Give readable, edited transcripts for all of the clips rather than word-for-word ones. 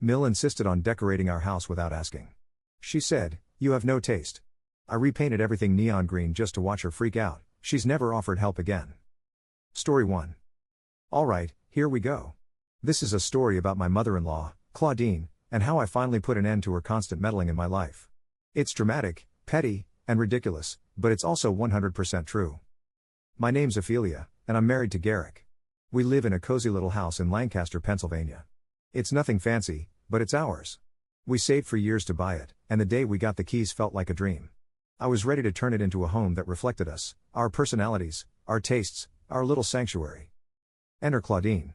Mill insisted on decorating our house without asking. She said, "You have no taste." I repainted everything neon green just to watch her freak out. She's never offered help again. Story 1. Alright, here we go. This is a story about my mother-in-law, Claudine, and how I finally put an end to her constant meddling in my life. It's dramatic, petty, and ridiculous, but it's also 100% true. My name's Ophelia, and I'm married to Garrick. We live in a cozy little house in Lancaster, Pennsylvania. It's nothing fancy, but it's ours. We saved for years to buy it, and the day we got the keys felt like a dream. I was ready to turn it into a home that reflected us, our personalities, our tastes, our little sanctuary. Enter Claudine.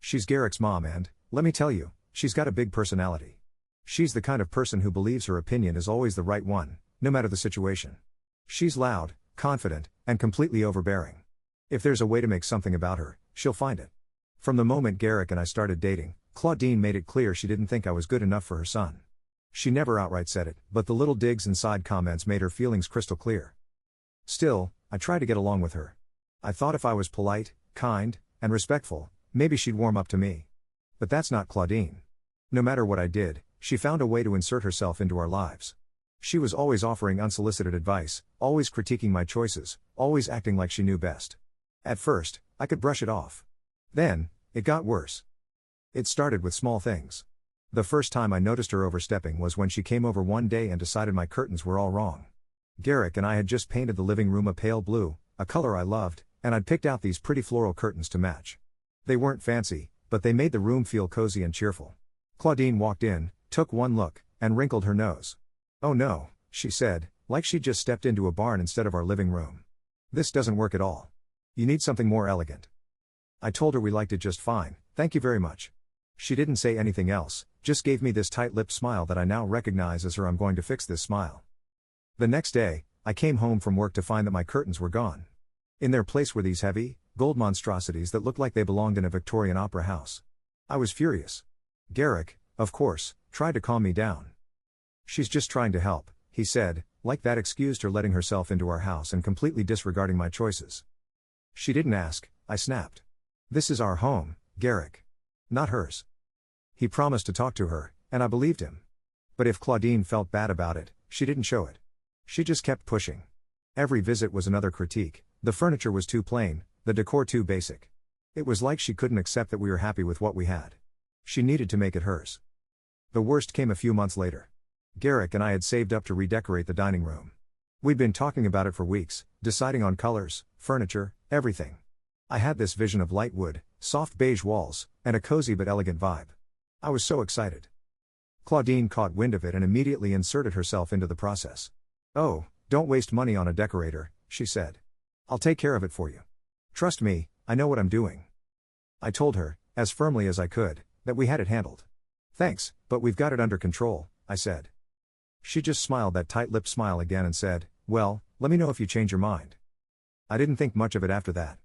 She's Garrick's mom and, let me tell you, she's got a big personality. She's the kind of person who believes her opinion is always the right one, no matter the situation. She's loud, confident, and completely overbearing. If there's a way to make something about her, she'll find it. From the moment Garrick and I started dating, Claudine made it clear she didn't think I was good enough for her son. She never outright said it, but the little digs and side comments made her feelings crystal clear. Still, I tried to get along with her. I thought if I was polite, kind, and respectful, maybe she'd warm up to me. But that's not Claudine. No matter what I did, she found a way to insert herself into our lives. She was always offering unsolicited advice, always critiquing my choices, always acting like she knew best. At first, I could brush it off. Then, it got worse. It started with small things. The first time I noticed her overstepping was when she came over one day and decided my curtains were all wrong. Garrick and I had just painted the living room a pale blue, a color I loved, and I'd picked out these pretty floral curtains to match. They weren't fancy, but they made the room feel cozy and cheerful. Claudine walked in, took one look, and wrinkled her nose. "Oh no," she said, like she'd just stepped into a barn instead of our living room. "This doesn't work at all. You need something more elegant." I told her we liked it just fine, thank you very much. She didn't say anything else, just gave me this tight-lipped smile that I now recognize as her "I'm going to fix this" smile. The next day, I came home from work to find that my curtains were gone. In their place were these heavy, gold monstrosities that looked like they belonged in a Victorian opera house. I was furious. Garrick, of course, tried to calm me down. "She's just trying to help," he said, like that excused her letting herself into our house and completely disregarding my choices. "She didn't ask," I snapped. "This is our home, Garrick. Not hers." He promised to talk to her, and I believed him. But if Claudine felt bad about it, she didn't show it. She just kept pushing. Every visit was another critique. The furniture was too plain, the decor too basic. It was like she couldn't accept that we were happy with what we had. She needed to make it hers. The worst came a few months later. Garrick and I had saved up to redecorate the dining room. We'd been talking about it for weeks, deciding on colors, furniture, everything. I had this vision of light wood, soft beige walls, and a cozy but elegant vibe. I was so excited. Claudine caught wind of it and immediately inserted herself into the process. "Oh, don't waste money on a decorator," she said. "I'll take care of it for you. Trust me, I know what I'm doing." I told her, as firmly as I could, that we had it handled. "Thanks, but we've got it under control," I said. She just smiled that tight-lipped smile again and said, "Well, let me know if you change your mind." I didn't think much of it after that.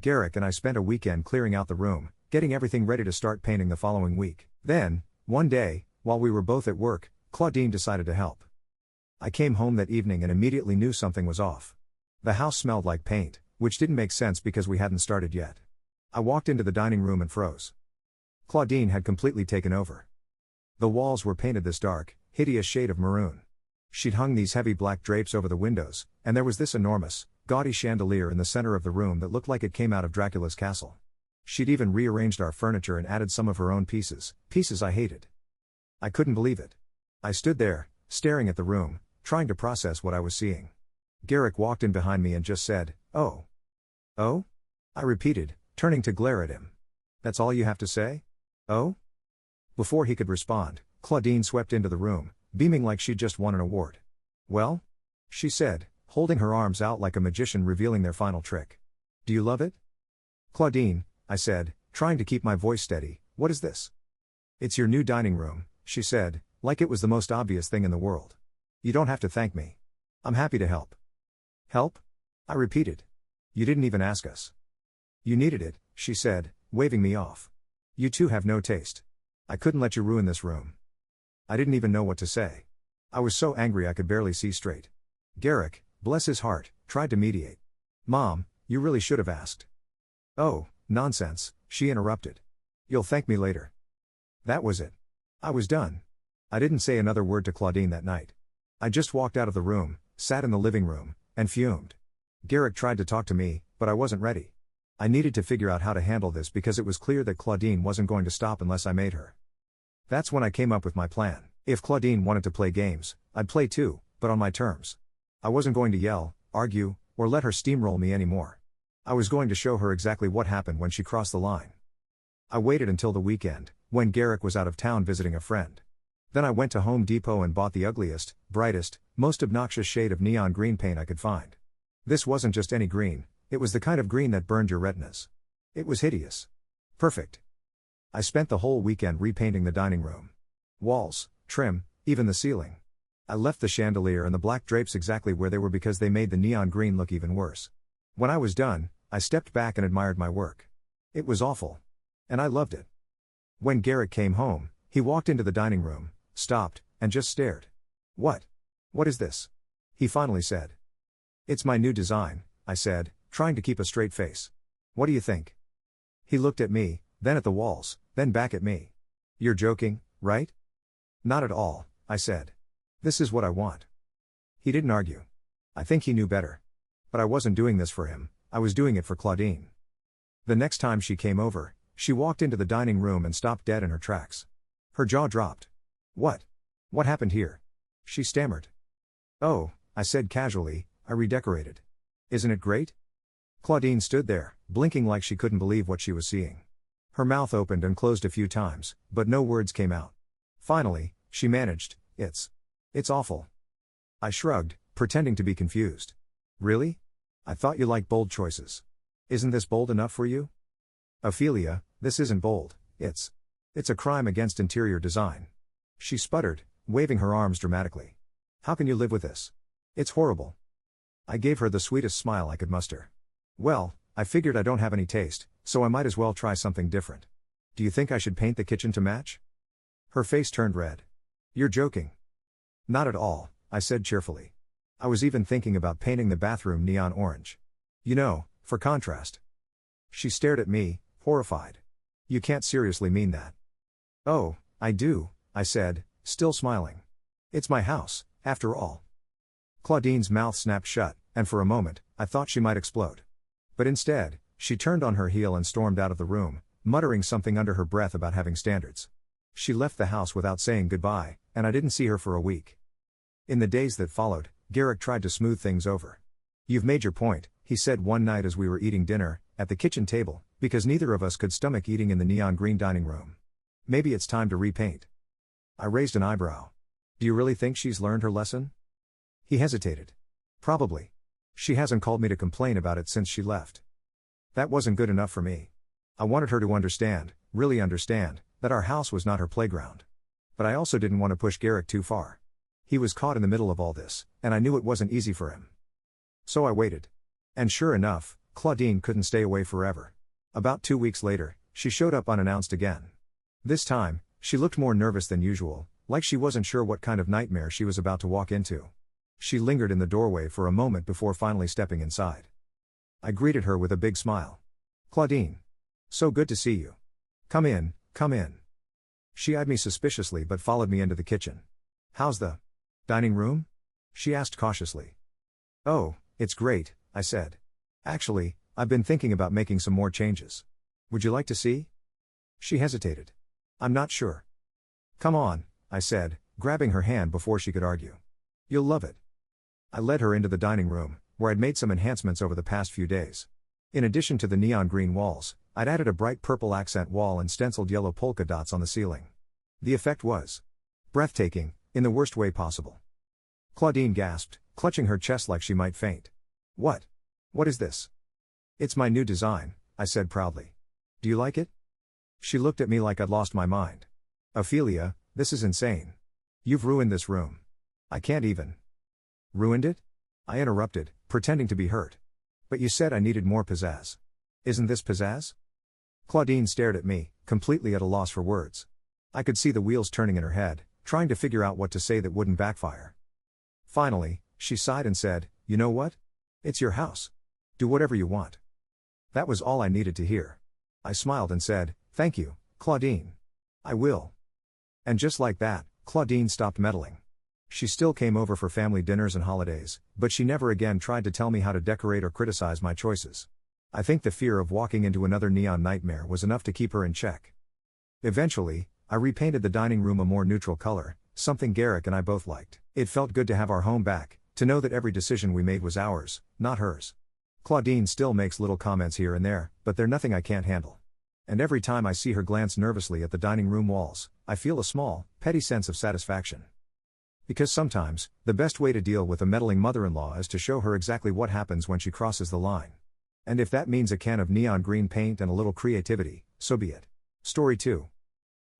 Garrick and I spent a weekend clearing out the room, getting everything ready to start painting the following week. Then, one day, while we were both at work, Claudine decided to help. I came home that evening and immediately knew something was off. The house smelled like paint, which didn't make sense because we hadn't started yet. I walked into the dining room and froze. Claudine had completely taken over. The walls were painted this dark, hideous shade of maroon. She'd hung these heavy black drapes over the windows, and there was this enormous, gaudy chandelier in the center of the room that looked like it came out of Dracula's castle. She'd even rearranged our furniture and added some of her own pieces I hated. I couldn't believe it. I stood there, staring at the room, trying to process what I was seeing. Garrick walked in behind me and just said, "Oh." "Oh?" I repeated, turning to glare at him. "That's all you have to say? Oh?" Before he could respond, Claudine swept into the room, beaming like she'd just won an award. "Well?" she said, holding her arms out like a magician revealing their final trick. "Do you love it?" "Claudine," I said, trying to keep my voice steady, "what is this?" "It's your new dining room," she said, like it was the most obvious thing in the world. "You don't have to thank me. I'm happy to help." "Help?" I repeated. "You didn't even ask us." "You needed it," she said, waving me off. "You two have no taste. I couldn't let you ruin this room." I didn't even know what to say. I was so angry I could barely see straight. Garrick, bless his heart, tried to mediate. "Mom, you really should have asked." "Oh, nonsense," she interrupted. "You'll thank me later." That was it. I was done. I didn't say another word to Claudine that night. I just walked out of the room, sat in the living room, and fumed. Garrick tried to talk to me, but I wasn't ready. I needed to figure out how to handle this because it was clear that Claudine wasn't going to stop unless I made her. That's when I came up with my plan. If Claudine wanted to play games, I'd play too, but on my terms. I wasn't going to yell, argue, or let her steamroll me anymore. I was going to show her exactly what happened when she crossed the line. I waited until the weekend, when Garrick was out of town visiting a friend. Then I went to Home Depot and bought the ugliest, brightest, most obnoxious shade of neon green paint I could find. This wasn't just any green, it was the kind of green that burned your retinas. It was hideous. Perfect. I spent the whole weekend repainting the dining room. Walls, trim, even the ceiling. I left the chandelier and the black drapes exactly where they were because they made the neon green look even worse. When I was done, I stepped back and admired my work. It was awful. And I loved it. When Garrick came home, he walked into the dining room, stopped, and just stared. What? What is this? He finally said. It's my new design, I said, trying to keep a straight face. What do you think? He looked at me, then at the walls, then back at me. You're joking, right? Not at all, I said. This is what I want. He didn't argue. I think he knew better. But I wasn't doing this for him, I was doing it for Claudine. The next time she came over, she walked into the dining room and stopped dead in her tracks. Her jaw dropped. What? What happened here? She stammered. Oh, I said casually, I redecorated. Isn't it great? Claudine stood there, blinking like she couldn't believe what she was seeing. Her mouth opened and closed a few times, but no words came out. Finally, she managed, It's awful. I shrugged, pretending to be confused. Really? I thought you liked bold choices. Isn't this bold enough for you? Ophelia, this isn't bold, it's a crime against interior design. She sputtered, waving her arms dramatically. How can you live with this? It's horrible. I gave her the sweetest smile I could muster. Well, I figured I don't have any taste, so I might as well try something different. Do you think I should paint the kitchen to match? Her face turned red. You're joking. Not at all, I said cheerfully. I was even thinking about painting the bathroom neon orange. You know, for contrast. She stared at me, horrified. You can't seriously mean that. Oh, I do, I said, still smiling. It's my house, after all. Claudine's mouth snapped shut, and for a moment, I thought she might explode. But instead, she turned on her heel and stormed out of the room, muttering something under her breath about having standards. She left the house without saying goodbye, and I didn't see her for a week. In the days that followed, Garrick tried to smooth things over. You've made your point, he said one night as we were eating dinner, at the kitchen table, because neither of us could stomach eating in the neon green dining room. Maybe it's time to repaint. I raised an eyebrow. Do you really think she's learned her lesson? He hesitated. Probably. She hasn't called me to complain about it since she left. That wasn't good enough for me. I wanted her to understand, really understand, that our house was not her playground. But I also didn't want to push Garrick too far. He was caught in the middle of all this, and I knew it wasn't easy for him. So I waited. And sure enough, Claudine couldn't stay away forever. About 2 weeks later, she showed up unannounced again. This time, she looked more nervous than usual, like she wasn't sure what kind of nightmare she was about to walk into. She lingered in the doorway for a moment before finally stepping inside. I greeted her with a big smile. Claudine. So good to see you. Come in, come in. She eyed me suspiciously but followed me into the kitchen. How's the dining room? She asked cautiously. Oh, it's great, I said. Actually, I've been thinking about making some more changes. Would you like to see? She hesitated. I'm not sure. Come on, I said, grabbing her hand before she could argue. You'll love it. I led her into the dining room, where I'd made some enhancements over the past few days. In addition to the neon green walls, I'd added a bright purple accent wall and stenciled yellow polka dots on the ceiling. The effect was breathtaking, in the worst way possible. Claudine gasped, clutching her chest like she might faint. What? What is this? It's my new design, I said proudly. Do you like it? She looked at me like I'd lost my mind. Ophelia, this is insane. You've ruined this room. I can't even. Ruined it? I interrupted, pretending to be hurt. But you said I needed more pizzazz. Isn't this pizzazz? Claudine stared at me, completely at a loss for words. I could see the wheels turning in her head, trying to figure out what to say that wouldn't backfire. Finally, she sighed and said, You know what? It's your house. Do whatever you want. That was all I needed to hear. I smiled and said, Thank you, Claudine. I will. And just like that, Claudine stopped meddling. She still came over for family dinners and holidays, but she never again tried to tell me how to decorate or criticize my choices. I think the fear of walking into another neon nightmare was enough to keep her in check. Eventually, I repainted the dining room a more neutral color, something Garrick and I both liked. It felt good to have our home back, to know that every decision we made was ours, not hers. Claudine still makes little comments here and there, but they're nothing I can't handle. And every time I see her glance nervously at the dining room walls, I feel a small, petty sense of satisfaction. Because sometimes, the best way to deal with a meddling mother-in-law is to show her exactly what happens when she crosses the line. And if that means a can of neon green paint and a little creativity, so be it. Story 2.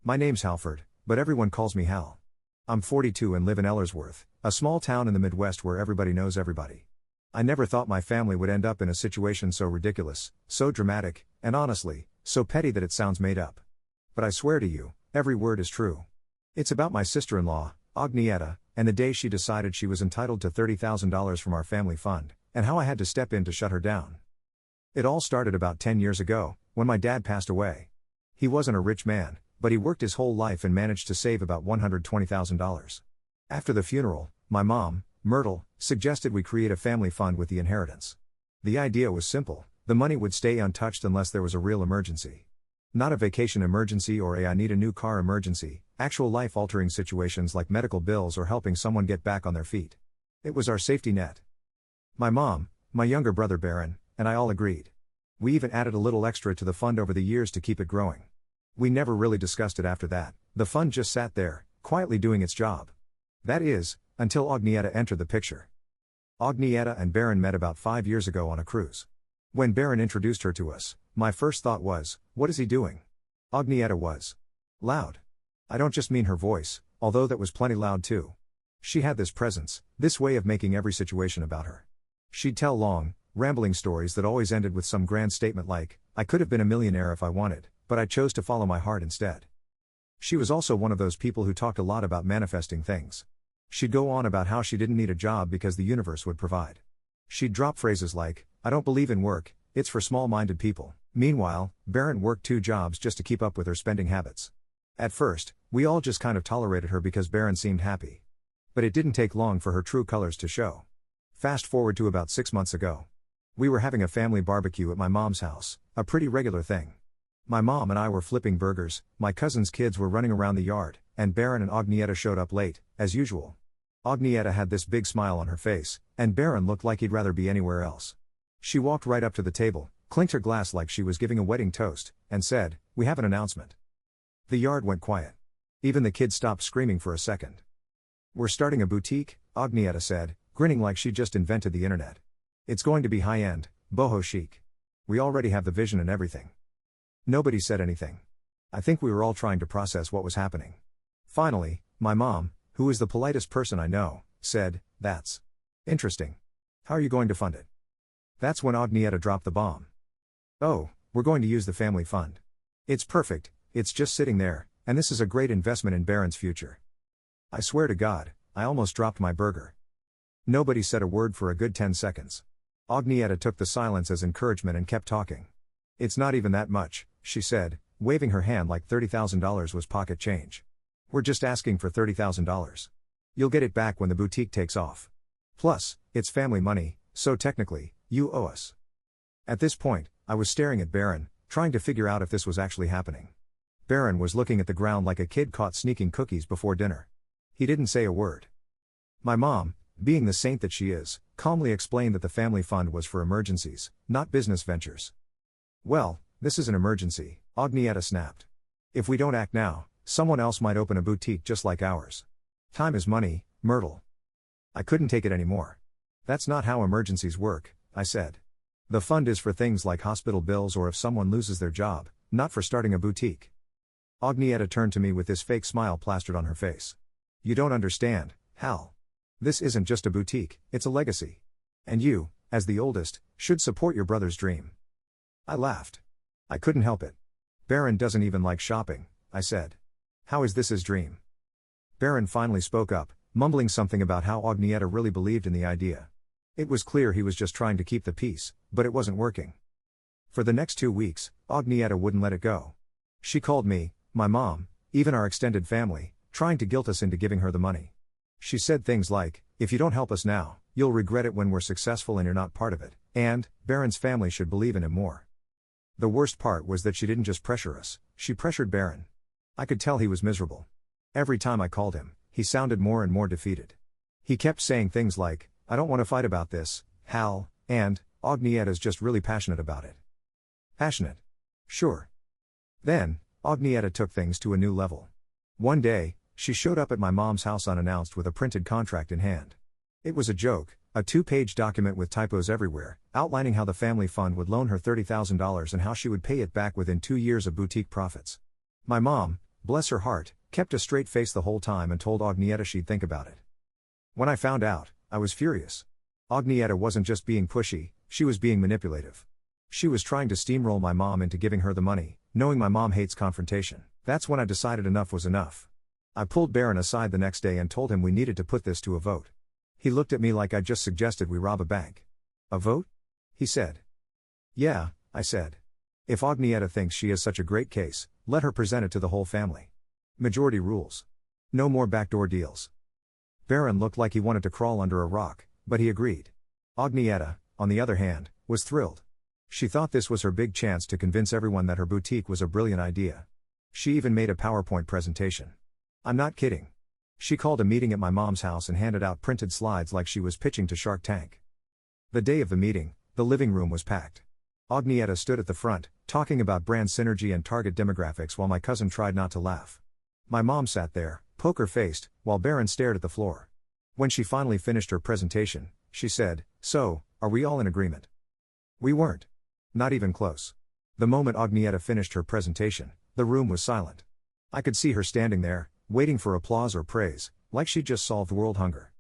My name's Halford, but everyone calls me Hal. I'm 42 and live in Ellersworth, a small town in the Midwest where everybody knows everybody. I never thought my family would end up in a situation so ridiculous, so dramatic, and honestly, so petty that it sounds made up. But I swear to you, every word is true. It's about my sister-in-law, Agnieszka, and the day she decided she was entitled to $30,000 from our family fund, and how I had to step in to shut her down. It all started about 10 years ago, when my dad passed away. He wasn't a rich man, but he worked his whole life and managed to save about $120,000. After the funeral, my mom, Myrtle, suggested we create a family fund with the inheritance. The idea was simple: the money would stay untouched unless there was a real emergency. Not a vacation emergency or a I need a new car emergency, actual life-altering situations like medical bills or helping someone get back on their feet. It was our safety net. My mom, my younger brother Baron, and I all agreed. We even added a little extra to the fund over the years to keep it growing. We never really discussed it after that. The fund just sat there, quietly doing its job. That is, until Agnieszka entered the picture. Agnieszka and Baron met about 5 years ago on a cruise. When Baron introduced her to us, my first thought was, what is he doing? Agnieszka was loud. I don't just mean her voice, although that was plenty loud too. She had this presence, this way of making every situation about her. She'd tell long, rambling stories that always ended with some grand statement like, I could have been a millionaire if I wanted, but I chose to follow my heart instead. She was also one of those people who talked a lot about manifesting things. She'd go on about how she didn't need a job because the universe would provide. She'd drop phrases like, I don't believe in work, it's for small-minded people. Meanwhile, Baron worked 2 jobs just to keep up with her spending habits. At first, we all just kind of tolerated her because Baron seemed happy. But it didn't take long for her true colors to show. Fast forward to about 6 months ago. We were having a family barbecue at my mom's house, a pretty regular thing. My mom and I were flipping burgers, my cousin's kids were running around the yard, and Baron and Agnieszka showed up late, as usual. Agnieszka had this big smile on her face, and Baron looked like he'd rather be anywhere else. She walked right up to the table, clinked her glass like she was giving a wedding toast, and said, we have an announcement. The yard went quiet. Even the kids stopped screaming for a second. We're starting a boutique, Agnieszka said, grinning like she'd just invented the internet. It's going to be high-end, boho chic. We already have the vision and everything. Nobody said anything. I think we were all trying to process what was happening. Finally, my mom, who is the politest person I know, said, that's interesting. How are you going to fund it? That's when Agnieszka dropped the bomb. Oh, we're going to use the family fund. It's perfect, it's just sitting there, and this is a great investment in Baron's future. I swear to God, I almost dropped my burger. Nobody said a word for a good 10 seconds. Agnieszka took the silence as encouragement and kept talking. It's not even that much, she said, waving her hand like $30,000 was pocket change. We're just asking for $30,000. You'll get it back when the boutique takes off. Plus, it's family money, so technically, you owe us. At this point, I was staring at Baron, trying to figure out if this was actually happening. Baron was looking at the ground like a kid caught sneaking cookies before dinner. He didn't say a word. My mom, being the saint that she is, calmly explained that the family fund was for emergencies, not business ventures. Well, this is an emergency, Agnieszka snapped. If we don't act now, someone else might open a boutique just like ours. Time is money, Myrtle. I couldn't take it anymore. That's not how emergencies work, I said. The fund is for things like hospital bills or if someone loses their job, not for starting a boutique. Agnieszka turned to me with this fake smile plastered on her face. You don't understand, Hal. This isn't just a boutique, it's a legacy. And you, as the oldest, should support your brother's dream. I laughed. I couldn't help it. Baron doesn't even like shopping, I said. How is this his dream? Baron finally spoke up, mumbling something about how Agnieszka really believed in the idea. It was clear he was just trying to keep the peace, but it wasn't working. For the next 2 weeks, Agnieszka wouldn't let it go. She called me, my mom, even our extended family, trying to guilt us into giving her the money. She said things like, "If you don't help us now, you'll regret it when we're successful and you're not part of it," and, "Baron's family should believe in him more." The worst part was that she didn't just pressure us, she pressured Baron. I could tell he was miserable. Every time I called him, he sounded more and more defeated. He kept saying things like, "I don't want to fight about this, Hal," and, "Agnieszka's just really passionate about it." Passionate? Sure. Then, Agnieszka took things to a new level. One day, she showed up at my mom's house unannounced with a printed contract in hand. It was a joke, a 2-page document with typos everywhere, outlining how the family fund would loan her $30,000 and how she would pay it back within 2 years of boutique profits. My mom, bless her heart, kept a straight face the whole time and told Agnieszka she'd think about it. When I found out, I was furious. Agnieszka wasn't just being pushy, she was being manipulative. She was trying to steamroll my mom into giving her the money, knowing my mom hates confrontation. That's when I decided enough was enough. I pulled Baron aside the next day and told him we needed to put this to a vote. He looked at me like I'd just suggested we rob a bank. "A vote?" he said. "Yeah," I said. "If Agnieszka thinks she is such a great case, let her present it to the whole family. Majority rules. No more backdoor deals." Baron looked like he wanted to crawl under a rock, but he agreed. Agnieszka, on the other hand, was thrilled. She thought this was her big chance to convince everyone that her boutique was a brilliant idea. She even made a PowerPoint presentation. I'm not kidding. She called a meeting at my mom's house and handed out printed slides like she was pitching to Shark Tank. The day of the meeting, the living room was packed. Agnieszka stood at the front, talking about brand synergy and target demographics while my cousin tried not to laugh. My mom sat there, poker-faced, while Baron stared at the floor. When she finally finished her presentation, she said, "So, are we all in agreement?" We weren't. Not even close. The moment Agnieszka finished her presentation, the room was silent. I could see her standing there, waiting for applause or praise, like she'd just solved world hunger.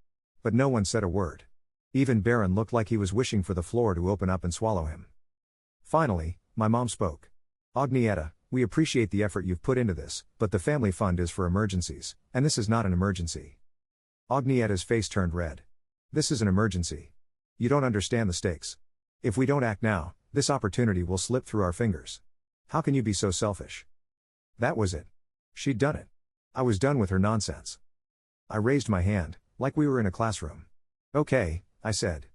But no one said a word. Even Baron looked like he was wishing for the floor to open up and swallow him. Finally, my mom spoke. "Agnieszka, we appreciate the effort you've put into this, but the family fund is for emergencies, and this is not an emergency." Agnieszka's face turned red. "This is an emergency. You don't understand the stakes. If we don't act now, this opportunity will slip through our fingers. How can you be so selfish?" That was it. She'd done it. I was done with her nonsense. I raised my hand, like we were in a classroom. "Okay," I said.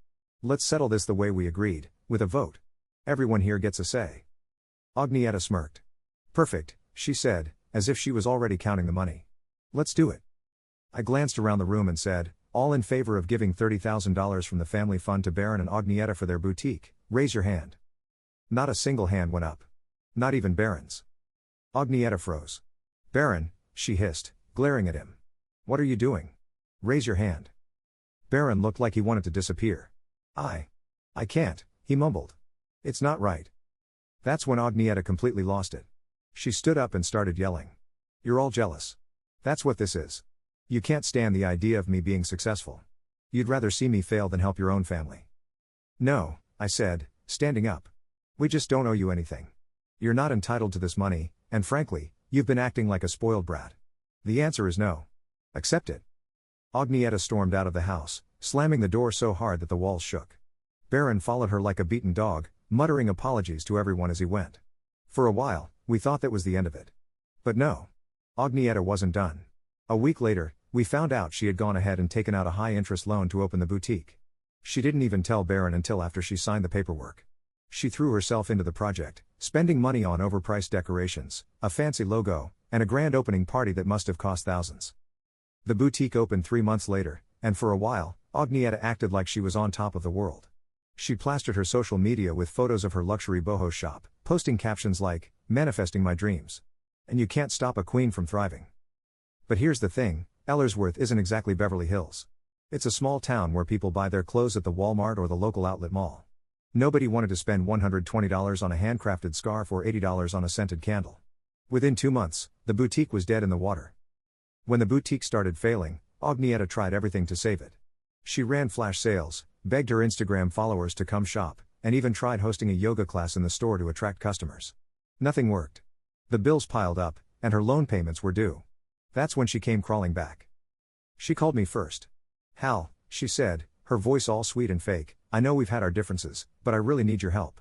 "Let's settle this the way we agreed, with a vote. Everyone here gets a say." Agnieszka smirked. "Perfect," she said, as if she was already counting the money. "Let's do it." I glanced around the room and said, "All in favor of giving $30,000 from the family fund to Baron and Agnieszka for their boutique, raise your hand." Not a single hand went up. Not even Baron's. Agnieszka froze. "Baron," she hissed, glaring at him. "What are you doing? Raise your hand." Baron looked like he wanted to disappear. I can't," he mumbled. "It's not right." That's when Agnieszka completely lost it. She stood up and started yelling. "You're all jealous. That's what this is. You can't stand the idea of me being successful. You'd rather see me fail than help your own family." "No," I said, standing up. "We just don't owe you anything. You're not entitled to this money, and frankly, you've been acting like a spoiled brat. The answer is no. Accept it." Agnieszka stormed out of the house, slamming the door so hard that the walls shook. Baron followed her like a beaten dog, muttering apologies to everyone as he went. For a while, we thought that was the end of it. But no. Agnieszka wasn't done. A week later, we found out she had gone ahead and taken out a high-interest loan to open the boutique. She didn't even tell Baron until after she signed the paperwork. She threw herself into the project, spending money on overpriced decorations, a fancy logo, and a grand opening party that must have cost thousands. The boutique opened 3 months later, and for a while, Agnieszka acted like she was on top of the world. She plastered her social media with photos of her luxury boho shop, posting captions like, "Manifesting my dreams." And you can't stop a queen from thriving. But here's the thing, Ellersworth isn't exactly Beverly Hills. It's a small town where people buy their clothes at the Walmart or the local outlet mall. Nobody wanted to spend $120 on a handcrafted scarf or $80 on a scented candle. Within 2 months, the boutique was dead in the water. When the boutique started failing, Agnieszka tried everything to save it. She ran flash sales, begged her Instagram followers to come shop, and even tried hosting a yoga class in the store to attract customers. Nothing worked. The bills piled up, and her loan payments were due. That's when she came crawling back. She called me first. "Hal," she said, her voice all sweet and fake, "I know we've had our differences, but I really need your help.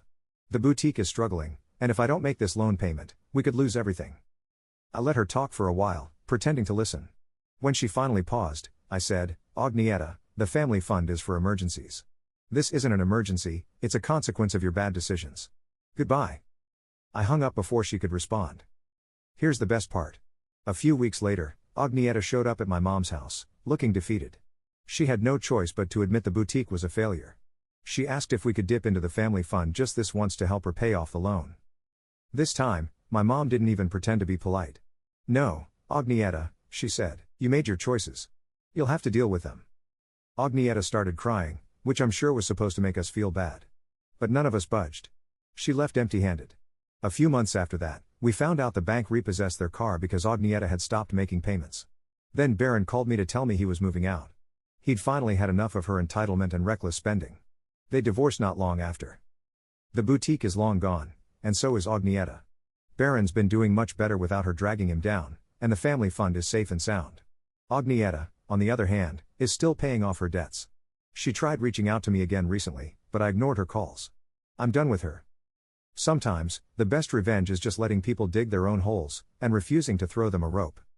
The boutique is struggling, and if I don't make this loan payment, we could lose everything." I let her talk for a while, pretending to listen. When she finally paused, I said, Agnieszka, the family fund is for emergencies. This isn't an emergency, it's a consequence of your bad decisions. Goodbye. I hung up before she could respond. Here's the best part. A few weeks later, Agnieszka showed up at my mom's house, looking defeated. She had no choice but to admit the boutique was a failure. She asked if we could dip into the family fund just this once to help her pay off the loan. This time, my mom didn't even pretend to be polite. No, Agnieszka, she said, you made your choices. You'll have to deal with them. Agnieszka started crying, which I'm sure was supposed to make us feel bad. But none of us budged. She left empty-handed. A few months after that, we found out the bank repossessed their car because Agnieszka had stopped making payments. Then Baron called me to tell me he was moving out. He'd finally had enough of her entitlement and reckless spending. They divorced not long after. The boutique is long gone, and so is Agnieszka. Baron's been doing much better without her dragging him down, and the family fund is safe and sound. Agnieszka, on the other hand, is still paying off her debts. She tried reaching out to me again recently, but I ignored her calls. I'm done with her. Sometimes, the best revenge is just letting people dig their own holes, and refusing to throw them a rope.